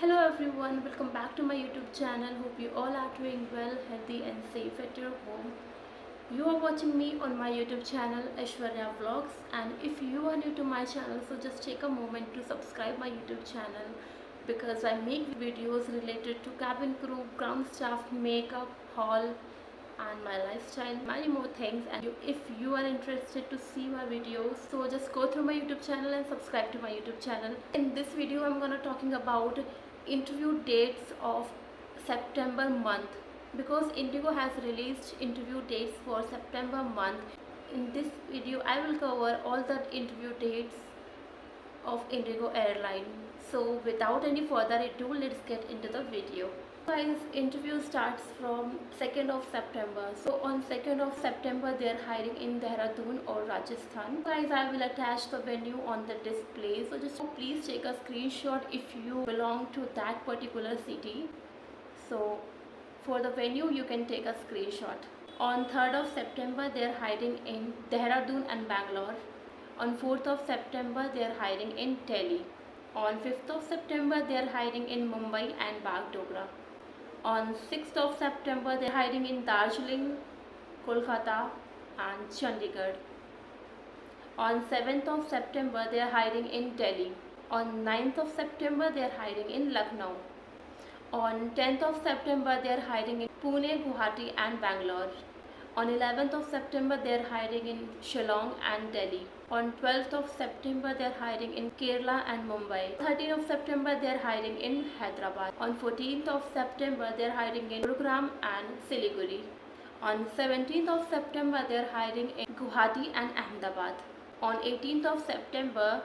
Hello everyone, welcome back to my YouTube channel. Hope you all are doing well, healthy and safe at your home. You are watching me on my YouTube channel Aishwarya Vlogs, and if you are new to my channel, so just take a moment to subscribe my YouTube channel because I make videos related to cabin crew, ground staff, makeup, haul and my lifestyle, many more things. And if you are interested to see my videos, so just go through my YouTube channel and subscribe to my YouTube channel. In this video I'm gonna talking about interview dates of September month, because Indigo has released interview dates for September month. In this video I will cover all the interview dates of Indigo Airline. So without any further ado, let's get into the video. Guys, interview starts from 2nd of September. So on 2nd of September they are hiring in Dehradun or Rajasthan. Guys, I will attach the venue on the display, so just please take a screenshot if you belong to that particular city. So for the venue you can take a screenshot. On 3rd of September they are hiring in Dehradun and Bangalore. On 4th of September they are hiring in Delhi. On 5th of September they are hiring in Mumbai and Bagdogra. On 6th of September they are hiring in Darjeeling, Kolkata and Chandigarh. On 7th of September they are hiring in Delhi. On 9th of September they are hiring in Lucknow. On 10th of September they are hiring in Pune, Guwahati and Bangalore. On 11th of September they are hiring in Shillong and Delhi. On 12th of September they are hiring in Kerala and Mumbai. 13th of September they are hiring in Hyderabad. On 14th of September they are hiring in Gurugram and Siliguri. On 17th of September they are hiring in Guwahati and Ahmedabad. On 18th of September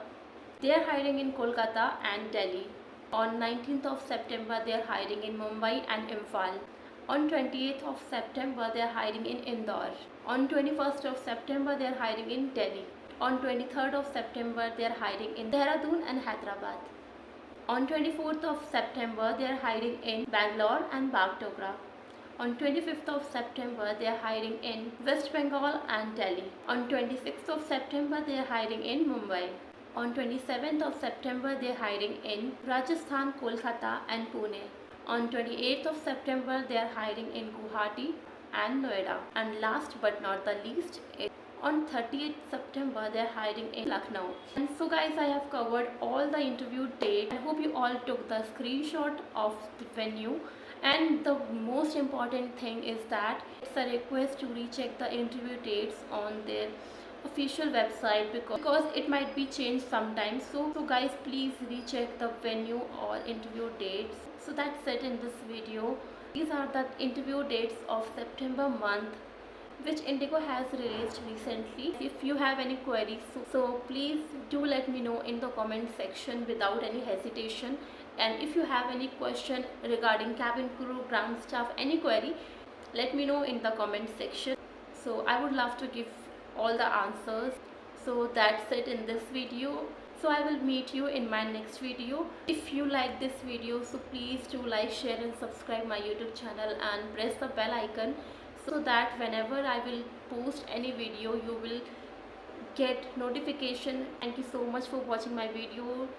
they are hiring in Kolkata and Delhi. On 19th of September they are hiring in Mumbai and Imphal. On 28th of September they are hiring in Indore. On 21st of September they are hiring in Delhi. On 23rd of September they are hiring in Dehradun and Hyderabad. On 24th of September they are hiring in Bangalore and Bagdogra. On 25th of September they are hiring in West Bengal and Delhi. On 26th of September they are hiring in Mumbai. On 27th of September they are hiring in Rajasthan, Kolkata and Pune. On 28th of September they are hiring in Guwahati and Noida. And last but not the least, on 30th September they are hiring in Lucknow. And so guys, I have covered all the interview dates. I hope you all took the screenshot of the venue. And the most important thing is that it's a request to recheck the interview dates on their official website because it might be changed sometimes. So guys, please recheck the venue or interview dates. So that's it in this video. These are the interview dates of September month which Indigo has released recently. If you have any queries, so please do let me know in the comment section without any hesitation. And if you have any question regarding cabin crew, ground staff, any query, let me know in the comment section. So I would love to give all the answers. So that's it in this video. So I will meet you in my next video. If you like this video, so please do like, share and subscribe my YouTube channel and press the bell icon so that whenever I will post any video you will get notification. Thank you so much for watching my video.